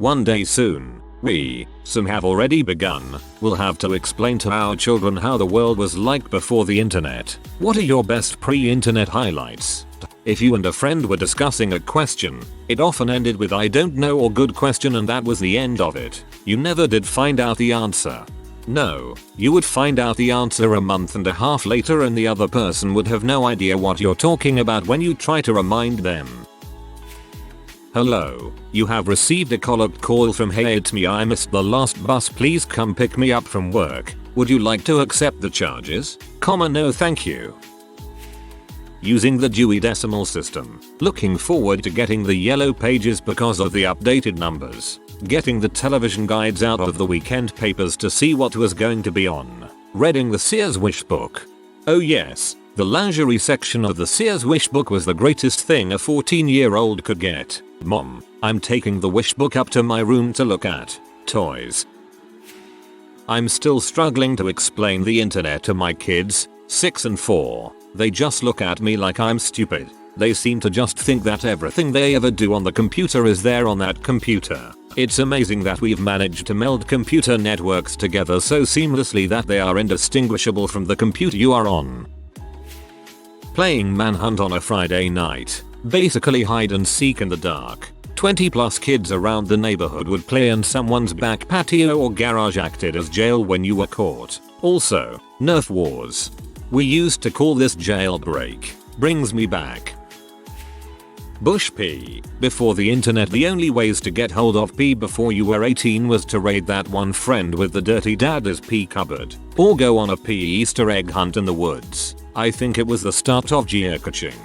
One day soon, some have already begun, will have to explain to our children how the world was like before the internet. What are your best pre-internet highlights? If you and a friend were discussing a question, it often ended with "I don't know" or "good question," and that was the end of it. You never did find out the answer. No, you would find out the answer a month and a half later and the other person would have no idea what you're talking about when you try to remind them. Hello, you have received a collect call from "Hey, it's me, I missed the last bus, please come pick me up from work. Would you like to accept the charges? No thank you." Using the Dewey Decimal System. Looking forward to getting the yellow pages because of the updated numbers. Getting the television guides out of the weekend papers to see what was going to be on. Reading the Sears Wish book. Oh yes, the lingerie section of the Sears Wish book was the greatest thing a 14-year-old could get. Mom, I'm taking the Wish book up to my room to look at. Toys. I'm still struggling to explain the internet to my kids, 6 and 4. They just look at me like I'm stupid. They seem to just think that everything they ever do on the computer is there on that computer. It's amazing that we've managed to meld computer networks together so seamlessly that they are indistinguishable from the computer you are on. Playing Manhunt on a Friday night. Basically hide and seek in the dark. 20+ kids around the neighborhood would play and someone's back patio or garage acted as jail when you were caught. Also, Nerf wars. We used to call this jailbreak. Brings me back. Bush P. Before the internet, the only ways to get hold of P before you were 18 was to raid that one friend with the dirty dad's P cupboard, or go on a P Easter egg hunt in the woods. I think it was the start of geocaching.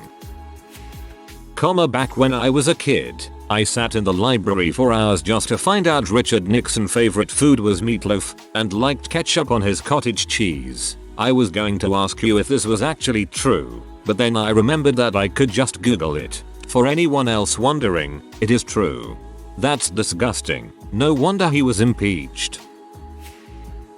Back when I was a kid, I sat in the library for hours just to find out Richard Nixon's favorite food was meatloaf and liked ketchup on his cottage cheese. I was going to ask you if this was actually true, but then I remembered that I could just Google it. For anyone else wondering, it is true. That's disgusting. No wonder he was impeached.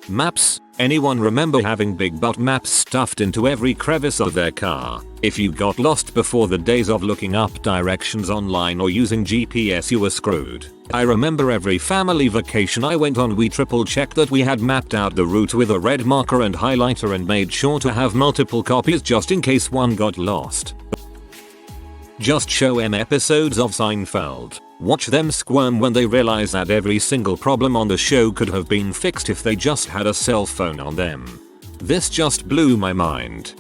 Maps. Anyone remember having big butt maps stuffed into every crevice of their car? If you got lost before the days of looking up directions online or using GPS, you were screwed. I remember every family vacation I went on, we triple checked that we had mapped out the route with a red marker and highlighter and made sure to have multiple copies just in case one got lost. Just show them episodes of Seinfeld. Watch them squirm when they realize that every single problem on the show could have been fixed if they just had a cell phone on them. This just blew my mind.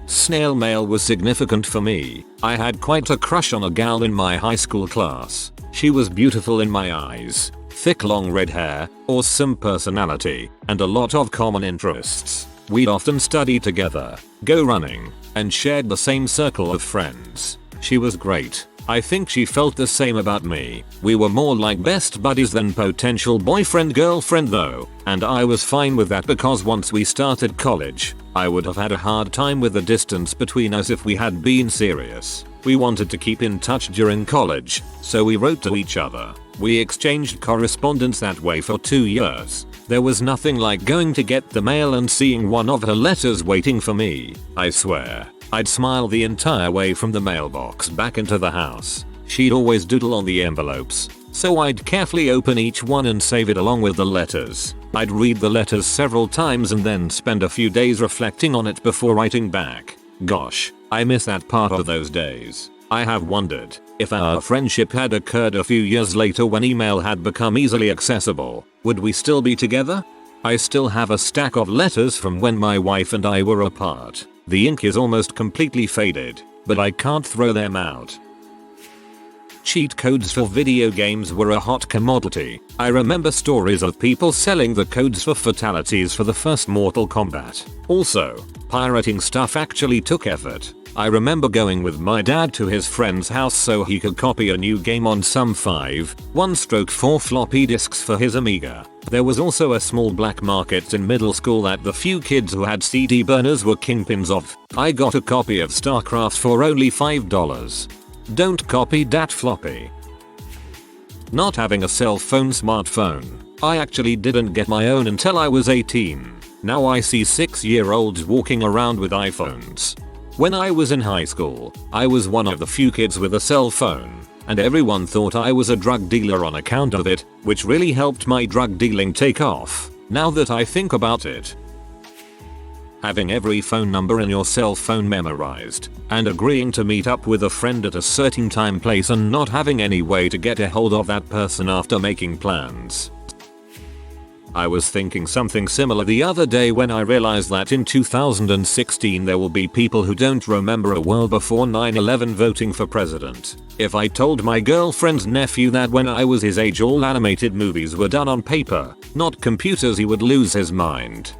Snail mail was significant for me. I had quite a crush on a gal in my high school class. She was beautiful in my eyes, thick long red hair, awesome personality, and a lot of common interests. We'd often study together, go running, and shared the same circle of friends. She was great. I think she felt the same about me. We were more like best buddies than potential boyfriend-girlfriend though, and I was fine with that because once we started college, I would have had a hard time with the distance between us if we had been serious. We wanted to keep in touch during college, so we wrote to each other. We exchanged correspondence that way for 2 years. There was nothing like going to get the mail and seeing one of her letters waiting for me. I swear, I'd smile the entire way from the mailbox back into the house. She'd always doodle on the envelopes, so I'd carefully open each one and save it along with the letters. I'd read the letters several times and then spend a few days reflecting on it before writing back. Gosh, I miss that part of those days. I have wondered if our friendship had occurred a few years later when email had become easily accessible, would we still be together? I still have a stack of letters from when my wife and I were apart. The ink is almost completely faded, but I can't throw them out. Cheat codes for video games were a hot commodity. I remember stories of people selling the codes for fatalities for the first Mortal Kombat. Also, pirating stuff actually took effort. I remember going with my dad to his friend's house so he could copy a new game on some 5/1/4 floppy disks for his Amiga. There was also a small black market in middle school that the few kids who had CD burners were kingpins of. I got a copy of StarCraft for only $5. Don't copy that floppy. Not having a cell phone smartphone. I actually didn't get my own until I was 18. Now I see 6-year-olds walking around with iPhones. When I was in high school, I was one of the few kids with a cell phone. and everyone thought I was a drug dealer on account of it, which really helped my drug dealing take off, now that I think about it. Having every phone number in your cell phone memorized, and agreeing to meet up with a friend at a certain time place and not having any way to get a hold of that person after making plans. I was thinking something similar the other day when I realized that in 2016 there will be people who don't remember a world before 9/11 voting for president. If I told my girlfriend's nephew that when I was his age all animated movies were done on paper, not computers, he would lose his mind.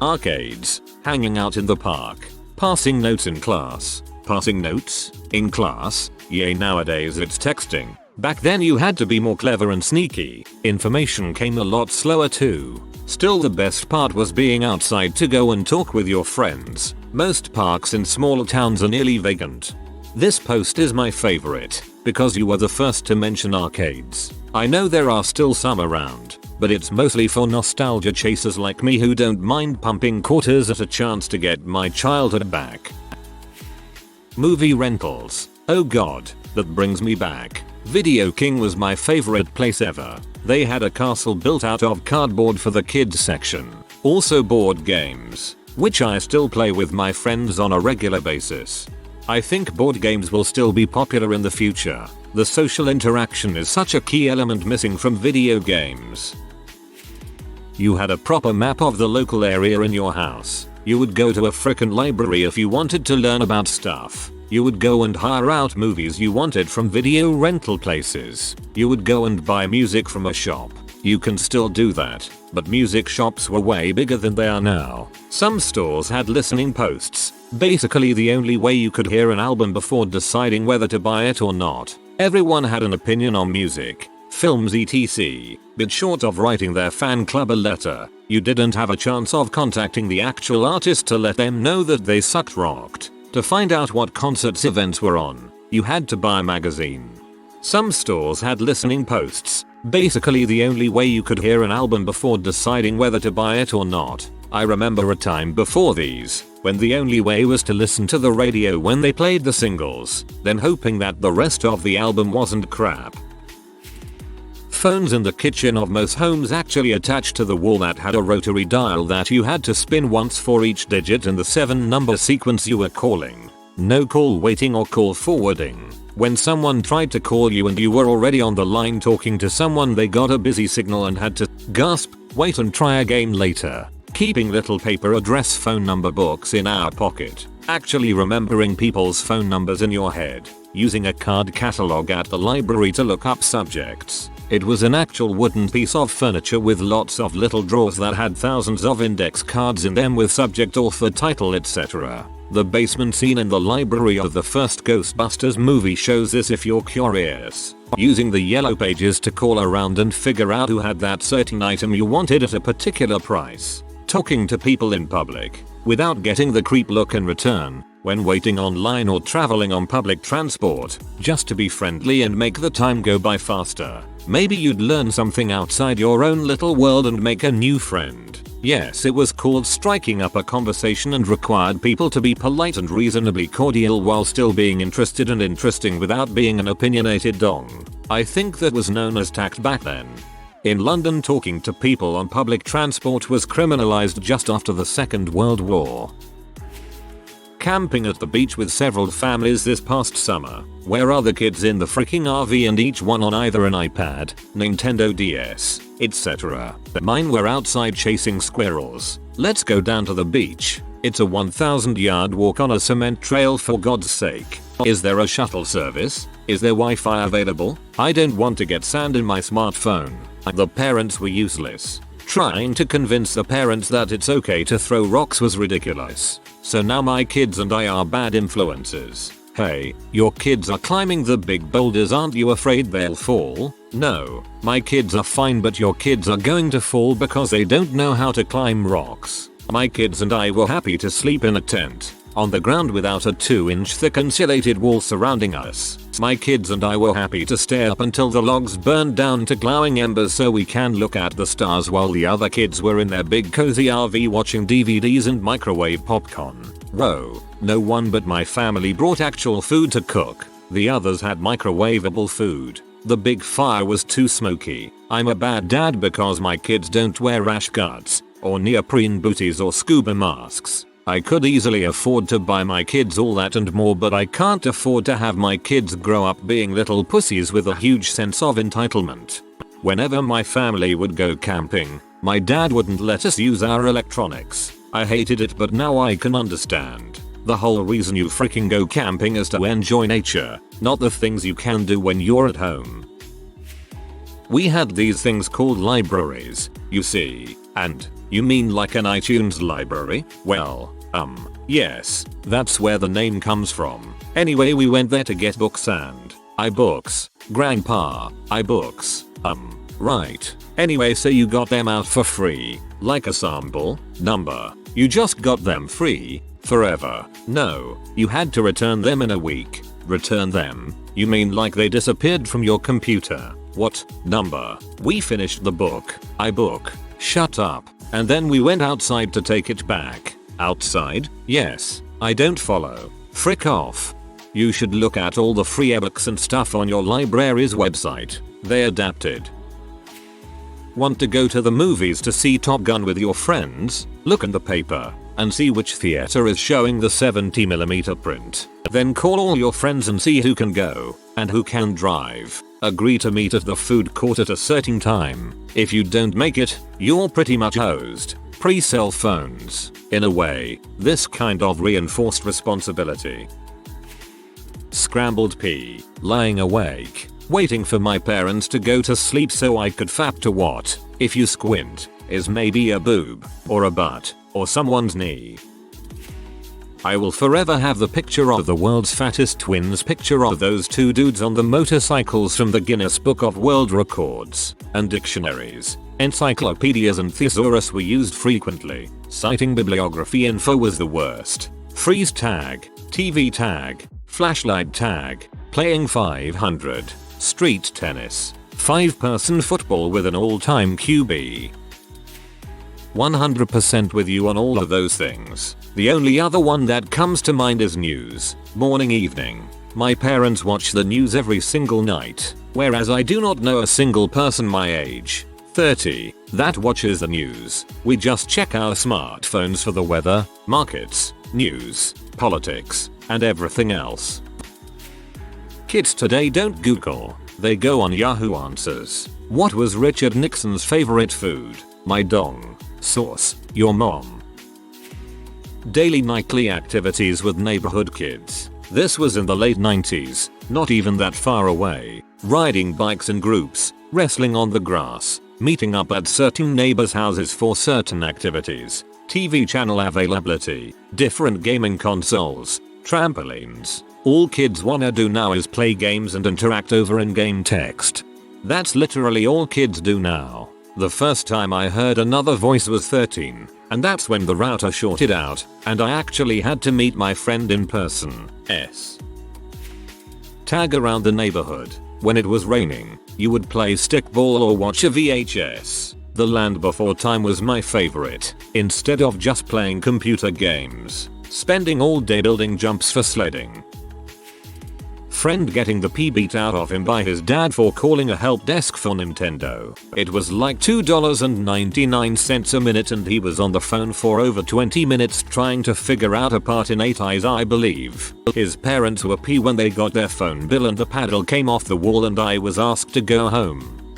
Arcades, hanging out in the park, passing notes in class. Passing notes? In class? Yay, nowadays it's texting. Back then you had to be more clever and sneaky. Information came a lot slower too. Still, the best part was being outside to go and talk with your friends. Most parks in smaller towns are nearly vacant. This post is my favorite because you were the first to mention arcades. I know there are still some around, but it's mostly for nostalgia chasers like me who don't mind pumping quarters at a chance to get my childhood back. Movie rentals. Oh god, that brings me back. Video King was my favorite place ever. They had a castle built out of cardboard for the kids section. Also board games, which I still play with my friends on a regular basis. I think board games will still be popular in the future. The social interaction is such a key element missing from video games. You had a proper map of the local area in your house. You would go to a frickin' library if you wanted to learn about stuff. You would go and hire out movies you wanted from video rental places. You would go and buy music from a shop. You can still do that, but music shops were way bigger than they are now. Some stores had listening posts, basically the only way you could hear an album before deciding whether to buy it or not. Everyone had an opinion on music, films etc, but short of writing their fan club a letter, you didn't have a chance of contacting the actual artist to let them know that they sucked rocked. To find out what concerts events were on, you had to buy a magazine. Some stores had listening posts, basically the only way you could hear an album before deciding whether to buy it or not. I remember a time before these, when the only way was to listen to the radio when they played the singles, then hoping that the rest of the album wasn't crap. Phones in the kitchen of most homes actually attached to the wall that had a rotary dial that you had to spin once for each digit in the 7-number sequence you were calling. No call waiting or call forwarding. When someone tried to call you and you were already on the line talking to someone, they got a busy signal and had to gasp, wait and try again later. Keeping little paper address phone number books in our pocket. Actually remembering people's phone numbers in your head. Using a card catalog at the library to look up subjects. It was an actual wooden piece of furniture with lots of little drawers that had thousands of index cards in them with subject, author, title, etc. The basement scene in the library of the first Ghostbusters movie shows this if you're curious. Using the yellow pages to call around and figure out who had that certain item you wanted at a particular price. Talking to people in public, without getting the creep look in return. When waiting online or traveling on public transport, just to be friendly and make the time go by faster. Maybe you'd learn something outside your own little world and make a new friend. Yes, it was called striking up a conversation and required people to be polite and reasonably cordial while still being interested and interesting without being an opinionated dong. I think that was known as tact back then. In London, talking to people on public transport was criminalized just after the Second World War. Camping at the beach with several families this past summer. Where are the kids in the freaking RV and each one on either an iPad, Nintendo DS, etc. Mine were outside chasing squirrels. Let's go down to the beach. It's a 1,000-yard walk on a cement trail, for God's sake. Is there a shuttle service? Is there Wi-Fi available? I don't want to get sand in my smartphone. The parents were useless. Trying to convince the parents that it's okay to throw rocks was ridiculous. So now my kids and I are bad influences. Hey, your kids are climbing the big boulders, aren't you afraid they'll fall? No, my kids are fine, but your kids are going to fall because they don't know how to climb rocks. My kids and I were happy to sleep in a tent, on the ground without a 2-inch thick insulated wall surrounding us. My kids and I were happy to stay up until the logs burned down to glowing embers so we can look at the stars while the other kids were in their big cozy RV watching DVDs and microwave popcorn. Whoa, no one but my family brought actual food to cook. The others had microwavable food. The big fire was too smoky. I'm a bad dad because my kids don't wear rash guards, or neoprene booties or scuba masks. I could easily afford to buy my kids all that and more, but I can't afford to have my kids grow up being little pussies with a huge sense of entitlement. Whenever my family would go camping, my dad wouldn't let us use our electronics. I hated it, but now I can understand. The whole reason you freaking go camping is to enjoy nature, not the things you can do when you're at home. We had these things called libraries, you see. And, you mean like an iTunes library? Well, yes, that's where the name comes from. Anyway, we went there to get books and iBooks. Grandpa, iBooks. Right. Anyway, so you got them out for free, like a sample number. You just got them free, forever. No, you had to return them in a week. Return them? You mean like they disappeared from your computer? What number? We finished the book. iBook. Shut up. And then we went outside to take it back. Outside? Yes. I don't follow. Frick off. You should look at all the free ebooks and stuff on your library's website. They adapted. Want to go to the movies to see Top Gun with your friends? Look in the paper and see which theater is showing the 70mm print. Then call all your friends and see who can go and who can drive. Agree to meet at the food court at a certain time. If you don't make it, you're pretty much hosed. Pre-cell phones. In a way, this kind of reinforced responsibility. Scrambled pee. Lying awake, waiting for my parents to go to sleep so I could fap to what, if you squint, is maybe a boob, or a butt, or someone's knee. I will forever have the picture of the world's fattest twins, picture of those two dudes on the motorcycles from the Guinness Book of World Records, and dictionaries, encyclopedias and thesaurus were used frequently. Citing bibliography info was the worst. Freeze tag, TV tag, flashlight tag, playing 500, street tennis, 5-person football with an all-time QB. 100% with you on all of those things. The only other one that comes to mind is news. Morning, evening. My parents watch the news every single night, whereas I do not know a single person my age, 30, that watches the news. We just check our smartphones for the weather, markets, news, politics, and everything else. Kids today don't Google, they go on Yahoo Answers. What was Richard Nixon's favorite food? My dong. Source, your mom. Daily nightly activities with neighborhood kids. This was in the late 90s, not even that far away. Riding bikes in groups, wrestling on the grass, meeting up at certain neighbors' houses for certain activities, TV channel availability, different gaming consoles, trampolines. All kids wanna do now is play games and interact over in-game text. That's literally all kids do now. The first time I heard another voice was 13, and that's when the router shorted out, and I actually had to meet my friend in person. Tag around the neighborhood. When it was raining, you would play stickball or watch a VHS. The Land Before Time was my favorite, instead of just playing computer games. Spending all day building jumps for sledding. Friend getting the pee beat out of him by his dad for calling a help desk for Nintendo. It was like $2.99 a minute and he was on the phone for over 20 minutes trying to figure out a part in 8 Eyes, I believe. His parents were pee when they got their phone bill and the paddle came off the wall and I was asked to go home.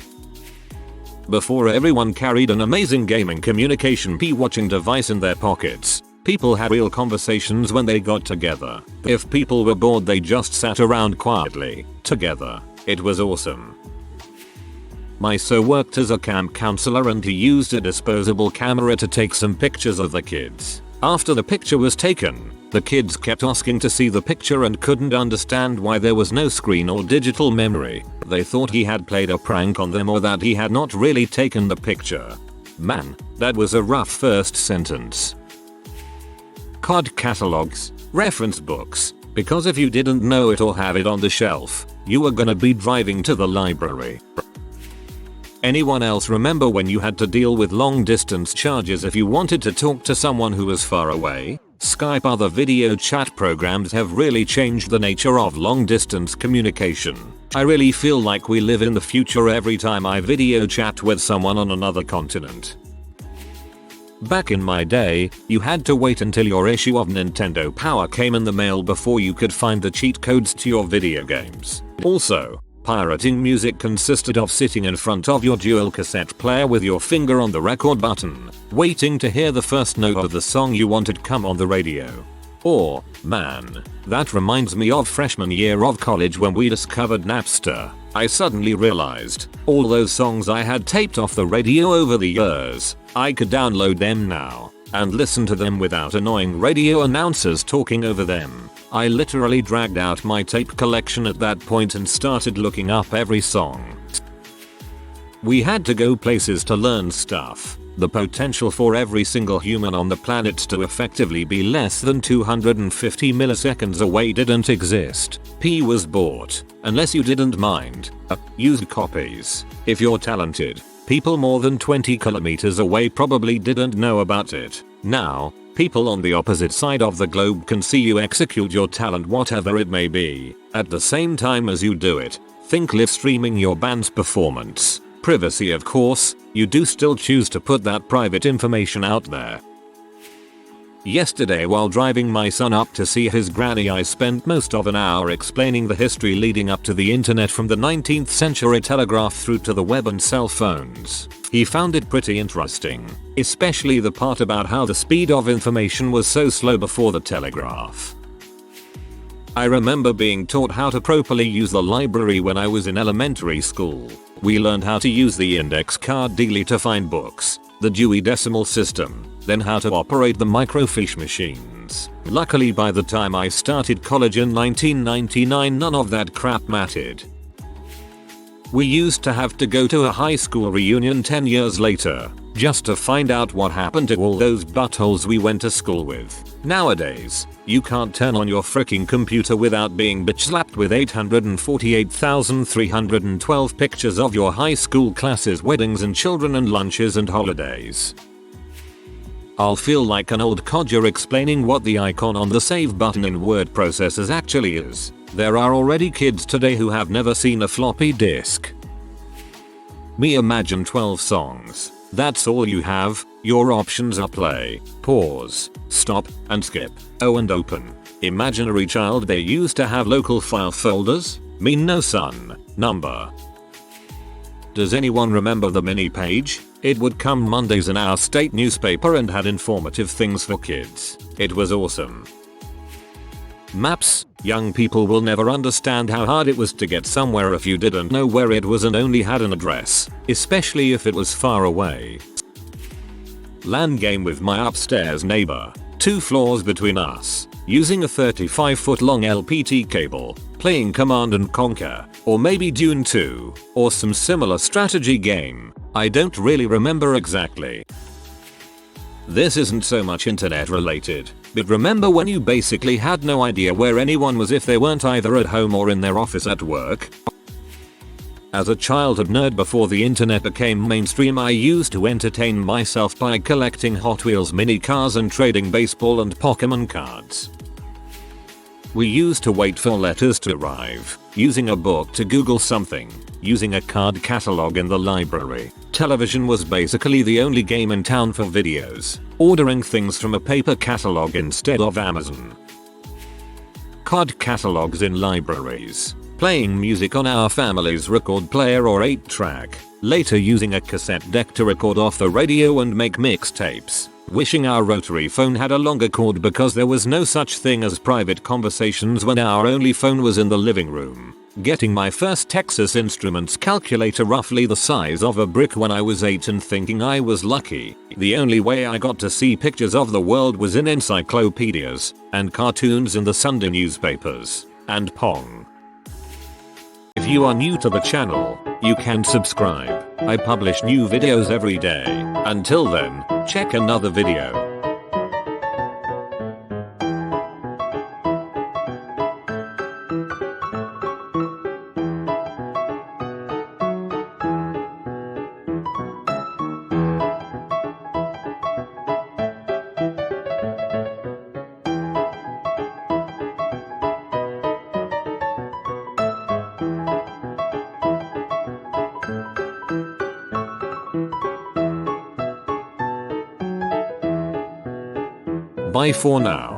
Before everyone carried an amazing gaming communication pee watching device in their pockets. People had real conversations when they got together. If people were bored they just sat around quietly, together. It was awesome. My so worked as a camp counselor and he used a disposable camera to take some pictures of the kids. After the picture was taken, the kids kept asking to see the picture and couldn't understand why there was no screen or digital memory. They thought he had played a prank on them or that he had not really taken the picture. Man, that was a rough first sentence. COD catalogs, reference books, because if you didn't know it or have it on the shelf, you were gonna be driving to the library. Anyone else remember when you had to deal with long distance charges if you wanted to talk to someone who was far away? Skype, other video chat programs have really changed the nature of long distance communication. I really feel like we live in the future every time I video chat with someone on another continent. Back in my day, you had to wait until your issue of Nintendo Power came in the mail before you could find the cheat codes to your video games. Also, pirating music consisted of sitting in front of your dual cassette player with your finger on the record button, waiting to hear the first note of the song you wanted come on the radio. Oh, man, that reminds me of freshman year of college when we discovered Napster. I suddenly realized, all those songs I had taped off the radio over the years, I could download them now and listen to them without annoying radio announcers talking over them. I literally dragged out my tape collection at that point and started looking up every song. We had to go places to learn stuff. The potential for every single human on the planet to effectively be less than 250 milliseconds away didn't exist. P was bought, unless you didn't mind, used copies. If you're talented, people more than 20 kilometers away probably didn't know about it. Now, people on the opposite side of the globe can see you execute your talent, whatever it may be, at the same time as you do it. Think live streaming your band's performance. Privacy, of course, you do still choose to put that private information out there. Yesterday, while driving my son up to see his granny, I spent most of an hour explaining the history leading up to the internet, from the 19th century telegraph through to the web and cell phones. He found it pretty interesting, especially the part about how the speed of information was so slow before the telegraph. I remember being taught how to properly use the library when I was in elementary school. We learned how to use the index card dealie to find books, the Dewey Decimal System, then how to operate the microfiche machines. Luckily, by the time I started college in 1999, none of that crap mattered. We used to have to go to a high school reunion 10 years later, just to find out what happened to all those buttholes we went to school with. Nowadays, you can't turn on your freaking computer without being bitch-slapped with 848,312 pictures of your high school classes, weddings and children and lunches and holidays. I'll feel like an old codger explaining what the icon on the save button in word processors actually is. There are already kids today who have never seen a floppy disk. Me, imagine 12 songs. That's all you have. Your options are play, pause, stop, and skip. Oh, and open. Imaginary child, they used to have local file folders? Me, no son. Number. Does anyone remember the mini page? It would come Mondays in our state newspaper and had informative things for kids. It was awesome. Maps. Young people will never understand how hard it was to get somewhere if you didn't know where it was and only had an address, especially if it was far away. LAN game with my upstairs neighbor, 2 floors between us, using a 35-foot long LPT cable, playing Command and Conquer, or maybe Dune 2, or some similar strategy game. I don't really remember exactly. This isn't so much internet related, but remember when you basically had no idea where anyone was if they weren't either at home or in their office at work? As a childhood nerd before the internet became mainstream, I used to entertain myself by collecting Hot Wheels mini cars and trading baseball and Pokemon cards. We used to wait for letters to arrive, using a book to Google something, using a card catalog in the library. Television was basically the only game in town for videos, ordering things from a paper catalog instead of Amazon. Card catalogs in libraries. Playing music on our family's record player or 8-track, later using a cassette deck to record off the radio and make mixtapes. Wishing our rotary phone had a longer cord because there was no such thing as private conversations when our only phone was in the living room. Getting my first Texas Instruments calculator roughly the size of a brick when I was 8 and thinking I was lucky. The only way I got to see pictures of the world was in encyclopedias and cartoons in the Sunday newspapers. And Pong. If you are new to the channel, you can subscribe. I publish new videos every day. Until then, check another video. Bye for now.